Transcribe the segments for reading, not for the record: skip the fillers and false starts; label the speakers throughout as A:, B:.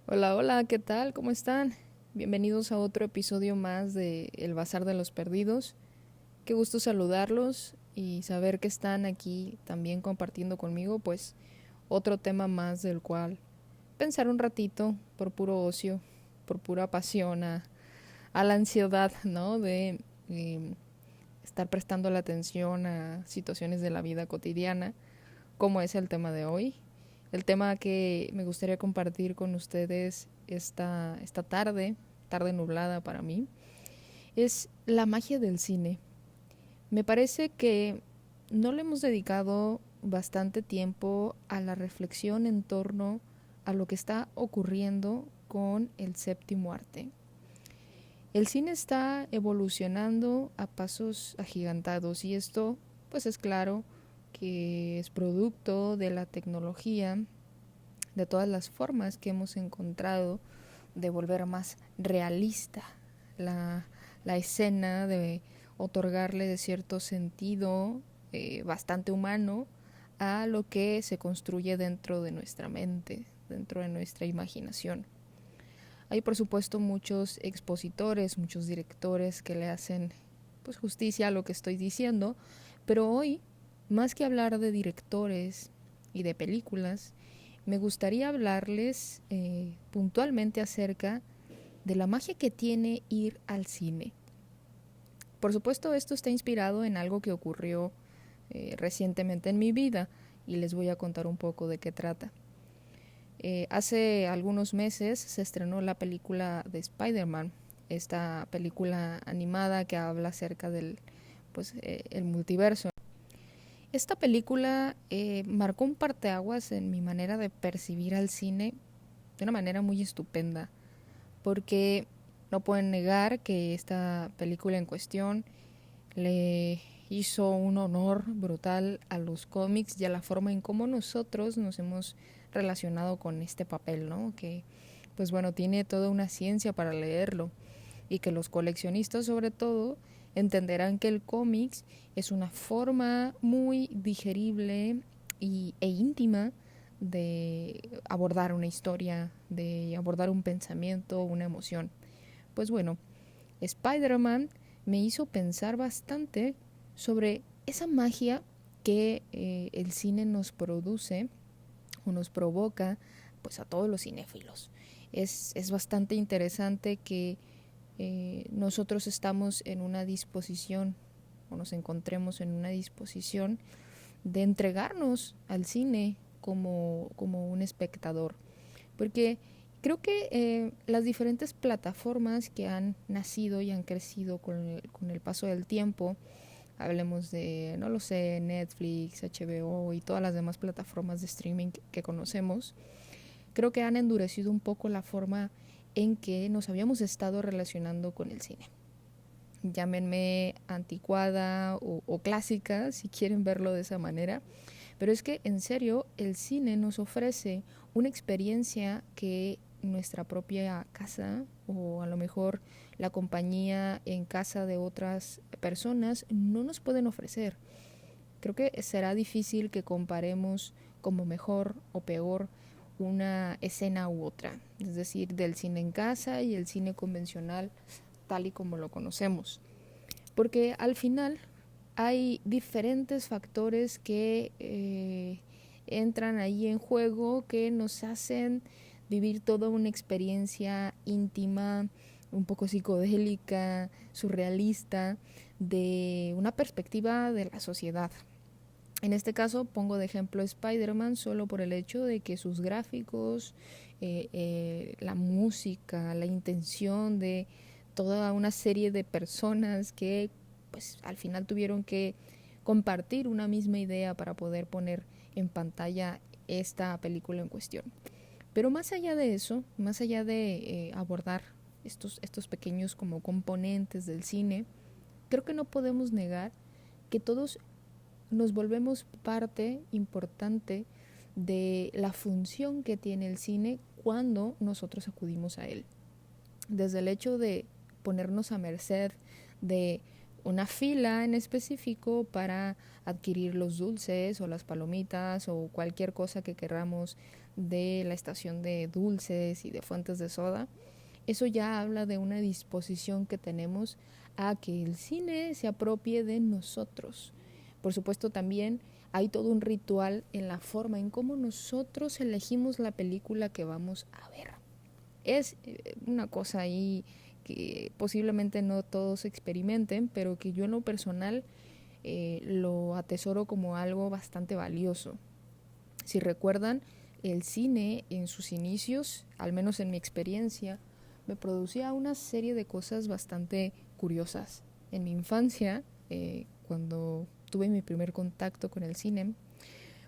A: Hola, hola, ¿qué tal? ¿Cómo están? Bienvenidos a otro episodio más de El Bazar de los Perdidos. Qué gusto saludarlos y saber que están aquí también compartiendo conmigo, pues otro tema más del cual pensar un ratito por puro ocio, por pura pasión a la ansiedad, ¿no? De estar prestando la atención a situaciones de la vida cotidiana, como es el tema de hoy. El tema que me gustaría compartir con ustedes esta tarde, tarde nublada para mí, es la magia del cine. Me parece que no le hemos dedicado bastante tiempo a la reflexión en torno a lo que está ocurriendo con el séptimo arte. El cine está evolucionando a pasos agigantados y esto pues es claro que es producto de la tecnología, de todas las formas que hemos encontrado de volver más realista la, la escena, de otorgarle de cierto sentido bastante humano a lo que se construye dentro de nuestra mente, dentro de nuestra imaginación. Hay por supuesto muchos expositores, muchos directores que le hacen pues justicia a lo que estoy diciendo, pero hoy, más que hablar de directores y de películas, me gustaría hablarles puntualmente acerca de la magia que tiene ir al cine. Por supuesto, esto está inspirado en algo que ocurrió recientemente en mi vida y les voy a contar un poco de qué trata. Hace algunos meses se estrenó la película de Spider-Man, esta película animada que habla acerca del el multiverso. Esta película marcó un parteaguas en mi manera de percibir al cine de una manera muy estupenda, porque no pueden negar que esta película en cuestión le hizo un honor brutal a los cómics y a la forma en cómo nosotros nos hemos relacionado con este papel, ¿no? Que, pues bueno, tiene toda una ciencia para leerlo y que los coleccionistas sobre todo entenderán que el cómics es una forma muy digerible e íntima de abordar una historia, de abordar un pensamiento, una emoción. Pues bueno, Spider-Man me hizo pensar bastante sobre esa magia que el cine nos produce o nos provoca pues a todos los cinéfilos. Es bastante interesante que nosotros estamos en una disposición o nos encontremos en una disposición de entregarnos al cine como un espectador. Porque creo que las diferentes plataformas que han nacido y han crecido con el paso del tiempo, hablemos de, no lo sé, Netflix, HBO y todas las demás plataformas de streaming que conocemos, creo que han endurecido un poco la forma en que nos habíamos estado relacionando con el cine. Llámenme anticuada o clásica, si quieren verlo de esa manera, pero es que en serio el cine nos ofrece una experiencia que nuestra propia casa o a lo mejor la compañía en casa de otras personas no nos pueden ofrecer. Creo que será difícil que comparemos como mejor o peor una escena u otra, es decir, del cine en casa y el cine convencional tal y como lo conocemos. Porque al final hay diferentes factores que entran ahí en juego que nos hacen vivir toda una experiencia íntima, un poco psicodélica, surrealista, de una perspectiva de la sociedad. En este caso pongo de ejemplo Spider-Man solo por el hecho de que sus gráficos, la música, la intención de toda una serie de personas que pues al final tuvieron que compartir una misma idea para poder poner en pantalla esta película en cuestión. Pero más allá de eso, más allá de abordar estos pequeños como componentes del cine, creo que no podemos negar que todos nos volvemos parte importante de la función que tiene el cine cuando nosotros acudimos a él. Desde el hecho de ponernos a merced de una fila en específico para adquirir los dulces o las palomitas o cualquier cosa que queramos de la estación de dulces y de fuentes de soda, eso ya habla de una disposición que tenemos a que el cine se apropie de nosotros. Por supuesto, también hay todo un ritual en la forma en cómo nosotros elegimos la película que vamos a ver. Es una cosa ahí que posiblemente no todos experimenten, pero que yo en lo personal lo atesoro como algo bastante valioso. Si recuerdan, el cine en sus inicios, al menos en mi experiencia, me producía una serie de cosas bastante curiosas. En mi infancia, cuando tuve mi primer contacto con el cine,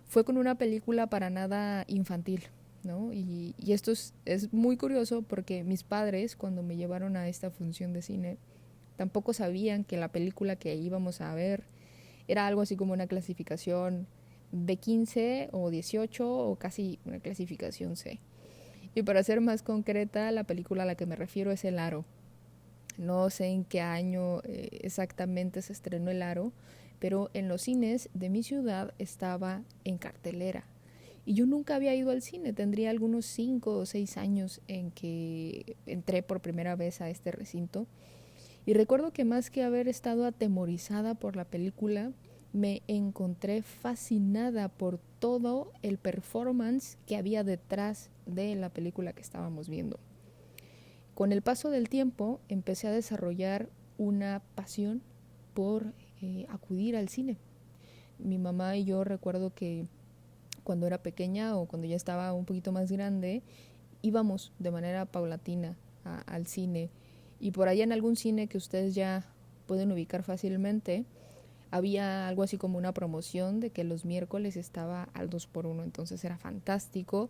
A: fue con una película para nada infantil, ¿no? Y esto es muy curioso porque mis padres, cuando me llevaron a esta función de cine, tampoco sabían que la película que íbamos a ver era algo así como una clasificación de 15 o 18 o casi una clasificación C. Y para ser más concreta, la película a la que me refiero es El Aro. No sé en qué año exactamente se estrenó El Aro, pero en los cines de mi ciudad estaba en cartelera. Y yo nunca había ido al cine, tendría algunos 5 o 6 años en que entré por primera vez a este recinto. Y recuerdo que más que haber estado atemorizada por la película, me encontré fascinada por todo el performance que había detrás de la película que estábamos viendo. Con el paso del tiempo empecé a desarrollar una pasión por acudir al cine. Mi mamá y yo recuerdo que cuando era pequeña o cuando ya estaba un poquito más grande, íbamos de manera paulatina al cine. Y por allá en algún cine que ustedes ya pueden ubicar fácilmente, había algo así como una promoción de que los miércoles estaba al 2x1. Entonces era fantástico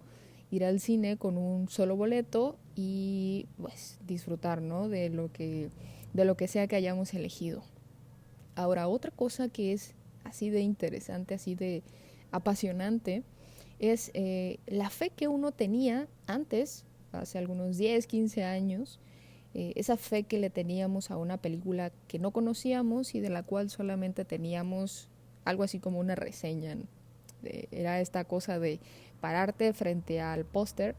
A: ir al cine con un solo boleto y pues disfrutar, ¿no? de lo que sea que hayamos elegido. Ahora, otra cosa que es así de interesante, así de apasionante, es la fe que uno tenía antes, hace algunos 10, 15 años, esa fe que le teníamos a una película que no conocíamos y de la cual solamente teníamos algo así como una reseña. Era esta cosa de pararte frente al póster,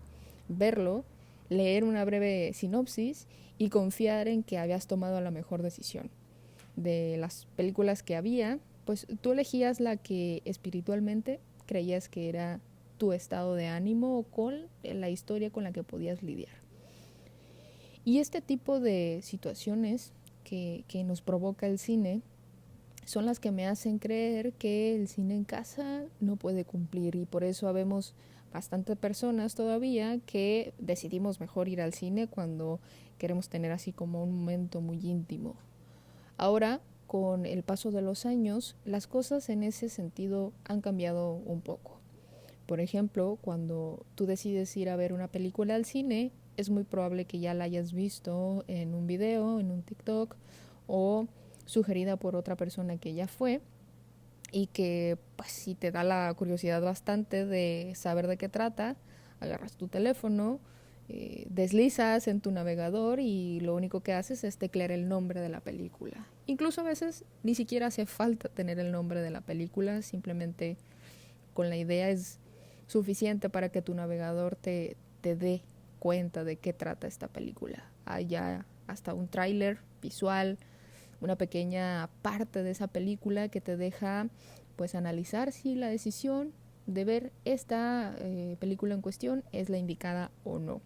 A: verlo, leer una breve sinopsis y confiar en que habías tomado la mejor decisión. De las películas que había, pues tú elegías la que espiritualmente creías que era tu estado de ánimo o con la historia con la que podías lidiar. Y este tipo de situaciones que nos provoca el cine son las que me hacen creer que el cine en casa no puede cumplir, y por eso habemos bastantes personas todavía que decidimos mejor ir al cine cuando queremos tener así como un momento muy íntimo. Ahora, con el paso de los años, las cosas en ese sentido han cambiado un poco. Por ejemplo, cuando tú decides ir a ver una película al cine, es muy probable que ya la hayas visto en un video, en un TikTok o sugerida por otra persona que ya fue, y que pues si te da la curiosidad bastante de saber de qué trata, agarras tu teléfono, deslizas en tu navegador y lo único que haces es teclear el nombre de la película. Incluso a veces ni siquiera hace falta tener el nombre de la película, simplemente con la idea es suficiente para que tu navegador te dé cuenta de qué trata esta película. Hay ya hasta un tráiler visual, una pequeña parte de esa película que te deja pues analizar si la decisión de ver esta película en cuestión es la indicada o no.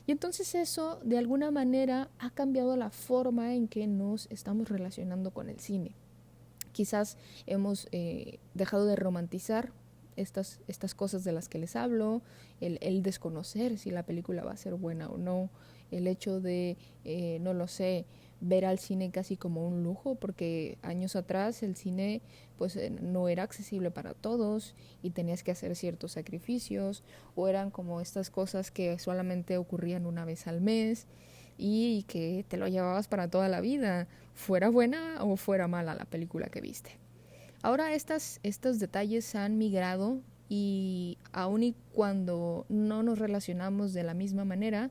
A: Y entonces eso de alguna manera ha cambiado la forma en que nos estamos relacionando con el cine. Quizás hemos dejado de romantizar estas cosas de las que les hablo, el desconocer si la película va a ser buena o no, el hecho de, no lo sé, ver al cine casi como un lujo, porque años atrás el cine pues no era accesible para todos y tenías que hacer ciertos sacrificios, o eran como estas cosas que solamente ocurrían una vez al mes y que te lo llevabas para toda la vida, fuera buena o fuera mala la película que viste. Ahora estos detalles han migrado, y aun y cuando no nos relacionamos de la misma manera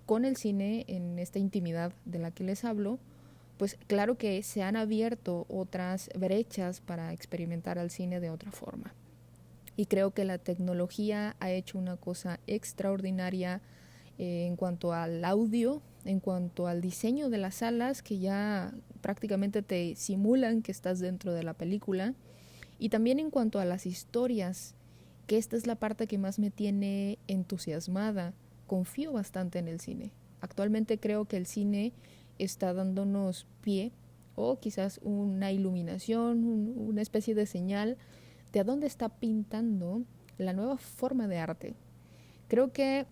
A: con el cine en esta intimidad de la que les hablo, pues claro que se han abierto otras brechas para experimentar al cine de otra forma. Y creo que la tecnología ha hecho una cosa extraordinaria en cuanto al audio, en cuanto al diseño de las salas, que ya prácticamente te simulan que estás dentro de la película, y también en cuanto a las historias, que esta es la parte que más me tiene entusiasmada. Confío bastante en el cine. Actualmente creo que el cine está dándonos pie o quizás una iluminación, una especie de señal de a dónde está pintando la nueva forma de arte. Creo que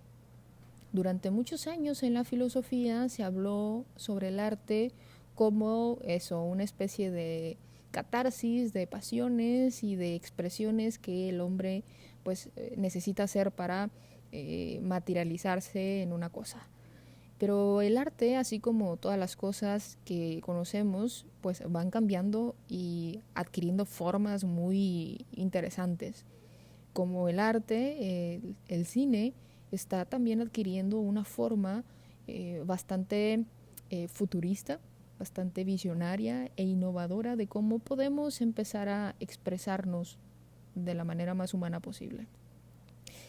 A: durante muchos años en la filosofía se habló sobre el arte como eso, una especie de catarsis, de pasiones y de expresiones que el hombre pues necesita hacer para materializarse en una cosa. Pero el arte, así como todas las cosas que conocemos, pues van cambiando y adquiriendo formas muy interesantes. Como el arte, el cine está también adquiriendo una forma bastante futurista, bastante visionaria e innovadora de cómo podemos empezar a expresarnos de la manera más humana posible.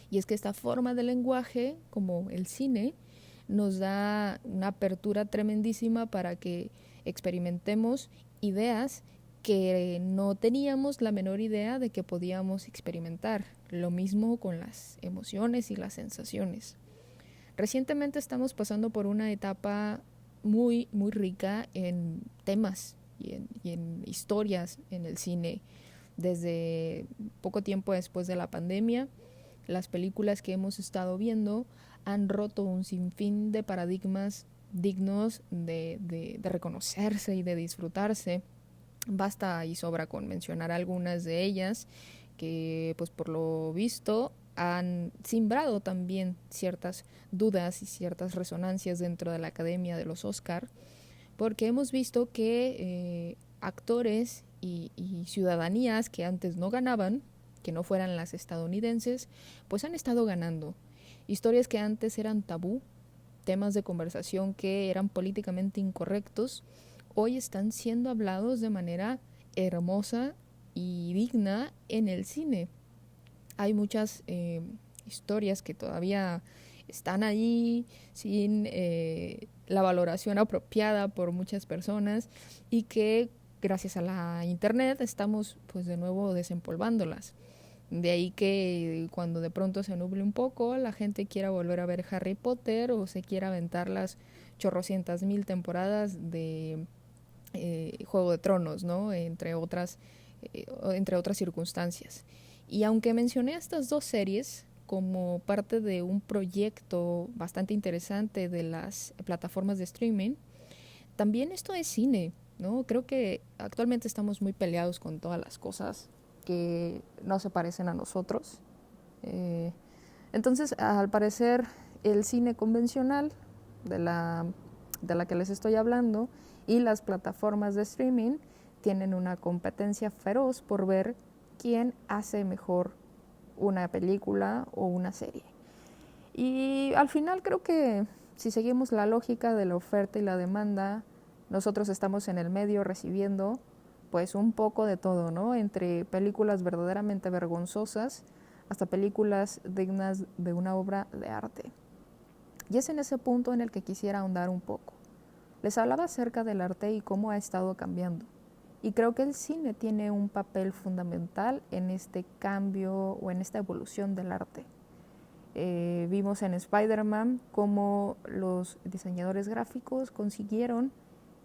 A: Y es que esta forma de lenguaje, como el cine, nos da una apertura tremendísima para que experimentemos ideas que no teníamos la menor idea de que podíamos experimentar. Lo mismo con las emociones y las sensaciones. Recientemente estamos pasando por una etapa muy rica en temas y en historias en el cine. Desde poco tiempo después de la pandemia, las películas que hemos estado viendo han roto un sinfín de paradigmas dignos de reconocerse y de disfrutarse. Basta y sobra con mencionar algunas de ellas que, pues por lo visto, han simbrado también ciertas dudas y ciertas resonancias dentro de la Academia de los Oscar, porque hemos visto que actores y ciudadanías que antes no ganaban, que no fueran las estadounidenses, pues han estado ganando. Historias que antes eran tabú, temas de conversación que eran políticamente incorrectos, hoy están siendo hablados de manera hermosa y digna en el cine. Hay muchas historias que todavía están ahí sin la valoración apropiada por muchas personas y que gracias a la internet estamos pues de nuevo desempolvándolas. De ahí que cuando de pronto se nuble un poco, la gente quiera volver a ver Harry Potter o se quiera aventar las chorrocientas mil temporadas de Juego de Tronos, ¿no? Entre otras circunstancias. Y aunque mencioné estas dos series como parte de un proyecto bastante interesante de las plataformas de streaming, también esto es cine, ¿no? Creo que actualmente estamos muy peleados con todas las cosas que no se parecen a nosotros. Eh, entonces, al parecer, el cine convencional de la que les estoy hablando y las plataformas de streaming tienen una competencia feroz por ver quién hace mejor una película o una serie. Y al final creo que si seguimos la lógica de la oferta y la demanda, nosotros estamos en el medio recibiendo pues un poco de todo, ¿no? Entre películas verdaderamente vergonzosas hasta películas dignas de una obra de arte. Y es en ese punto en el que quisiera ahondar un poco. Les hablaba acerca del arte y cómo ha estado cambiando. Y creo que el cine tiene un papel fundamental en este cambio o en esta evolución del arte. Vimos en Spider-Man cómo los diseñadores gráficos consiguieron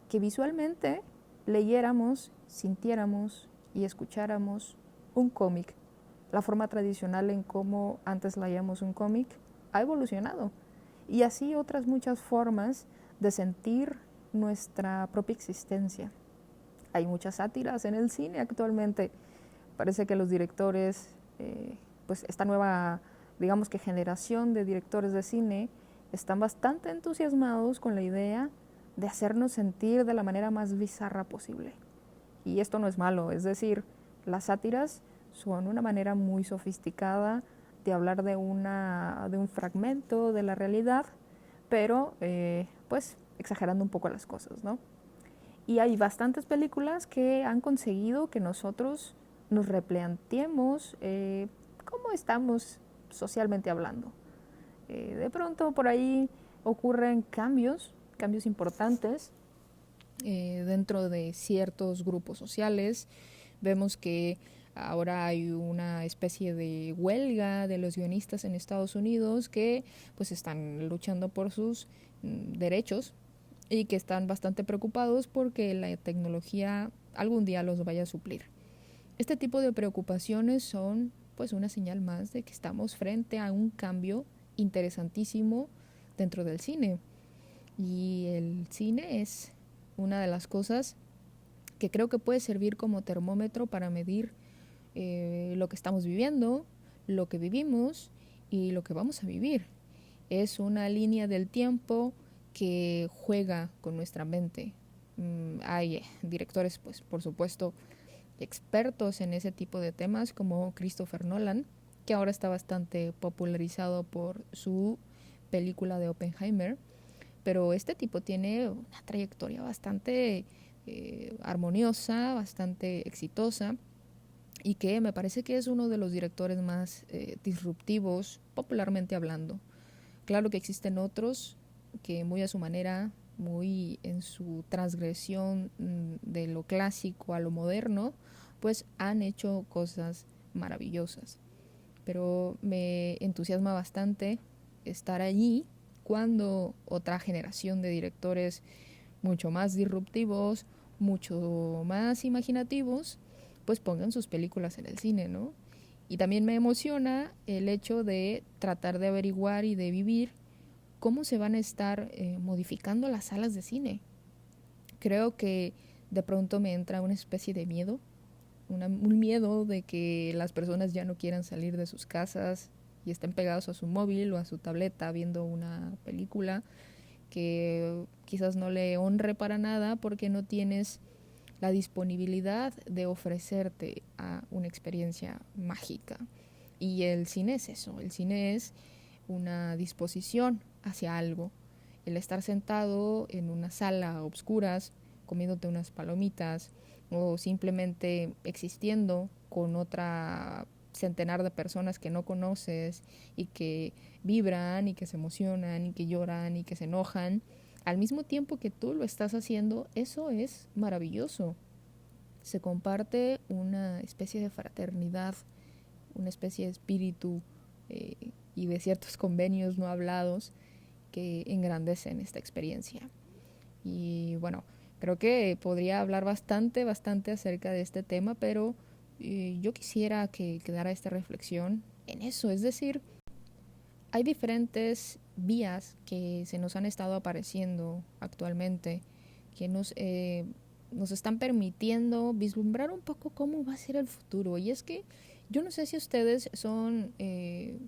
A: que visualmente leyéramos, sintiéramos y escucháramos un cómic. La forma tradicional en cómo antes leíamos un cómic ha evolucionado. Y así otras muchas formas de sentir nuestra propia existencia. Hay muchas sátiras en el cine actualmente. Parece que los directores, pues esta nueva, digamos que generación de directores de cine, están bastante entusiasmados con la idea de hacernos sentir de la manera más bizarra posible. Y esto no es malo, es decir, las sátiras son una manera muy sofisticada de hablar de un fragmento de la realidad, pero pues exagerando un poco las cosas, ¿no? Y hay bastantes películas que han conseguido que nosotros nos replanteemos cómo estamos socialmente hablando. De pronto por ahí ocurren cambios importantes dentro de ciertos grupos sociales. Vemos que ahora hay una especie de huelga de los guionistas en Estados Unidos que pues están luchando por sus derechos y que están bastante preocupados porque la tecnología algún día los vaya a suplir. Este tipo de preocupaciones son pues una señal más de que estamos frente a un cambio interesantísimo dentro del cine. Y el cine es una de las cosas que creo que puede servir como termómetro para medir lo que estamos viviendo, lo que vivimos y lo que vamos a vivir. Es una línea del tiempo que juega con nuestra mente. Hay directores, pues por supuesto, expertos en ese tipo de temas como Christopher Nolan, que ahora está bastante popularizado por su película de Oppenheimer, pero este tipo tiene una trayectoria bastante armoniosa, bastante exitosa, y que me parece que es uno de los directores más disruptivos, popularmente hablando. Claro que existen otros que muy a su manera, muy en su transgresión de lo clásico a lo moderno, pues han hecho cosas maravillosas. Pero me entusiasma bastante estar allí cuando otra generación de directores mucho más disruptivos, mucho más imaginativos, pues pongan sus películas en el cine, ¿no? Y también me emociona el hecho de tratar de averiguar y de vivir cómo se van a estar modificando las salas de cine. Creo que de pronto me entra una especie de miedo, un miedo de que las personas ya no quieran salir de sus casas y estén pegados a su móvil o a su tableta viendo una película que quizás no le honre para nada porque no tienes la disponibilidad de ofrecerte a una experiencia mágica. Y el cine es eso, el cine es una disposición hacia algo. El estar sentado en una sala a obscuras, comiéndote unas palomitas o simplemente existiendo con otra centenar de personas que no conoces y que vibran y que se emocionan y que lloran y que se enojan, al mismo tiempo que tú lo estás haciendo, eso es maravilloso. Se comparte una especie de fraternidad, una especie de espíritu y de ciertos convenios no hablados que engrandecen esta experiencia. Y bueno, creo que podría hablar bastante acerca de este tema, pero yo quisiera que quedara esta reflexión en eso, es decir, hay diferentes vías que se nos han estado apareciendo actualmente que nos están permitiendo vislumbrar un poco cómo va a ser el futuro. Y es que yo no sé si ustedes son de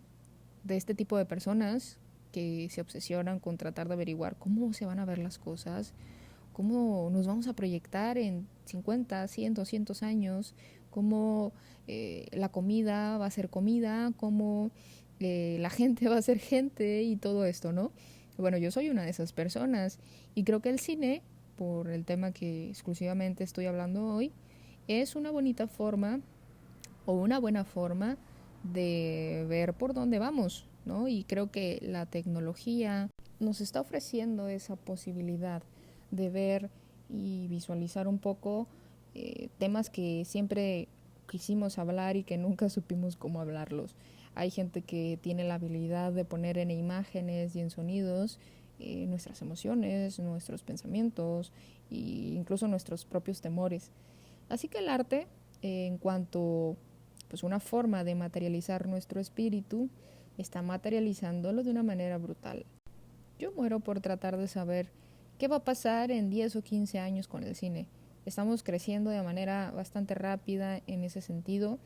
A: este tipo de personas que se obsesionan con tratar de averiguar cómo se van a ver las cosas, cómo nos vamos a proyectar en 50, 100, 200 años, cómo la comida va a ser comida, cómo la gente va a ser gente y todo esto, ¿no? Bueno, yo soy una de esas personas y creo que el cine, por el tema que exclusivamente estoy hablando hoy, es una bonita forma o una buena forma de ver por dónde vamos, ¿no? Y creo que la tecnología nos está ofreciendo esa posibilidad de ver y visualizar un poco temas que siempre quisimos hablar y que nunca supimos cómo hablarlos. Hay gente que tiene la habilidad de poner en imágenes y en sonidos nuestras emociones, nuestros pensamientos e incluso nuestros propios temores. Así que el arte, en cuanto pues una forma de materializar nuestro espíritu, está materializándolo de una manera brutal. Yo muero por tratar de saber qué va a pasar en 10 o 15 años con el cine. Estamos creciendo de manera bastante rápida en ese sentido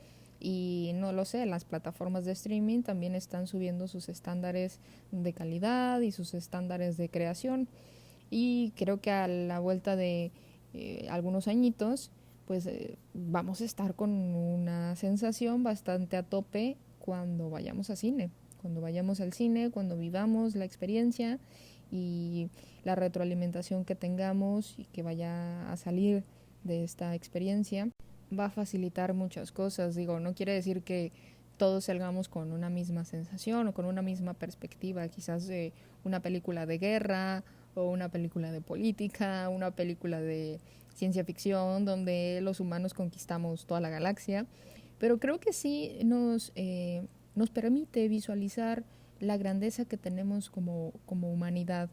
A: y no lo sé, las plataformas de streaming también están subiendo sus estándares de calidad y sus estándares de creación y creo que a la vuelta de algunos añitos pues vamos a estar con una sensación bastante a tope cuando vayamos al cine. Cuando vayamos al cine, cuando vivamos la experiencia y la retroalimentación que tengamos y que vaya a salir de esta experiencia va a facilitar muchas cosas. Digo, no quiere decir que todos salgamos con una misma sensación o con una misma perspectiva, quizás de una película de guerra o una película de política, una película de ciencia ficción donde los humanos conquistamos toda la galaxia, pero creo que sí nos permite visualizar la grandeza que tenemos como humanidad,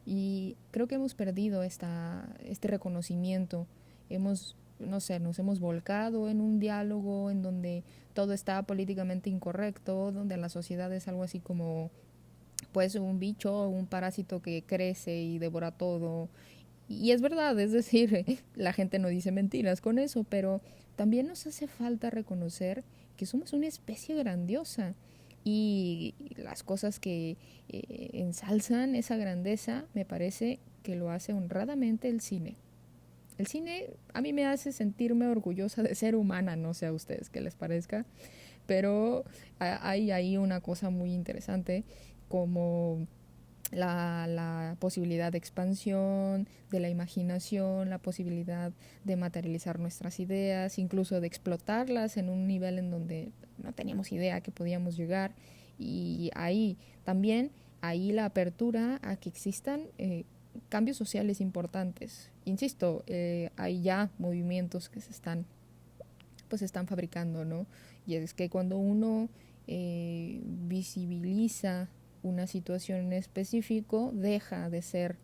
A: y creo que hemos perdido este reconocimiento. No sé, nos hemos volcado en un diálogo en donde todo está políticamente incorrecto, donde la sociedad es algo así como pues un bicho, un parásito que crece y devora todo. Y es verdad, es decir, la gente no dice mentiras con eso, pero también nos hace falta reconocer que somos una especie grandiosa, y las cosas que ensalzan esa grandeza me parece que lo hace honradamente el cine. El cine a mí me hace sentirme orgullosa de ser humana, no sé a ustedes qué les parezca, pero hay ahí una cosa muy interesante como la posibilidad de expansión, de la imaginación, la posibilidad de materializar nuestras ideas, incluso de explotarlas en un nivel en donde no teníamos idea que podíamos llegar. Y ahí también, ahí la apertura a que existan cambios sociales importantes. Insisto, hay ya movimientos que pues están fabricando, ¿no? Y es que cuando uno visibiliza una situación en específico, deja de ser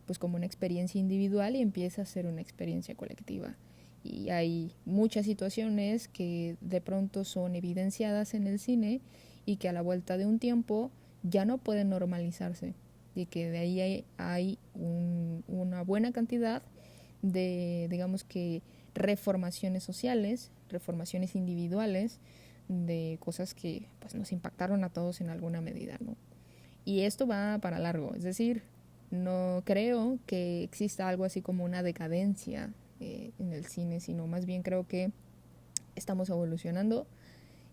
A: pues como una experiencia individual y empieza a ser una experiencia colectiva. Y hay muchas situaciones que de pronto son evidenciadas en el cine y que a la vuelta de un tiempo ya no pueden normalizarse, y que de ahí hay una buena cantidad de, digamos que, reformaciones sociales, reformaciones individuales, de cosas que pues nos impactaron a todos en alguna medida, ¿no? Y esto va para largo, es decir, no creo que exista algo así como una decadencia en el cine, sino más bien creo que estamos evolucionando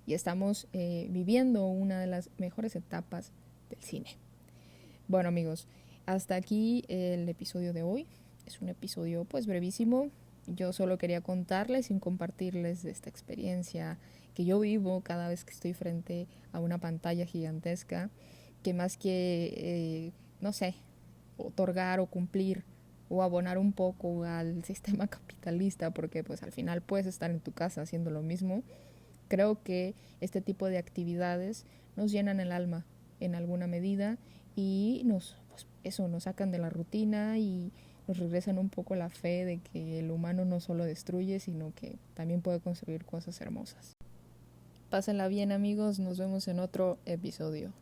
A: y estamos viviendo una de las mejores etapas del cine. Bueno, amigos, hasta aquí el episodio de hoy. Es un episodio pues brevísimo. Yo solo quería contarles y compartirles esta experiencia que yo vivo cada vez que estoy frente a una pantalla gigantesca, que más que, no sé, otorgar o cumplir o abonar un poco al sistema capitalista, porque pues al final puedes estar en tu casa haciendo lo mismo, creo que este tipo de actividades nos llenan el alma en alguna medida y nos sacan de la rutina y nos regresan un poco la fe de que el humano no solo destruye, sino que también puede construir cosas hermosas. Pásenla bien, amigos, nos vemos en otro episodio.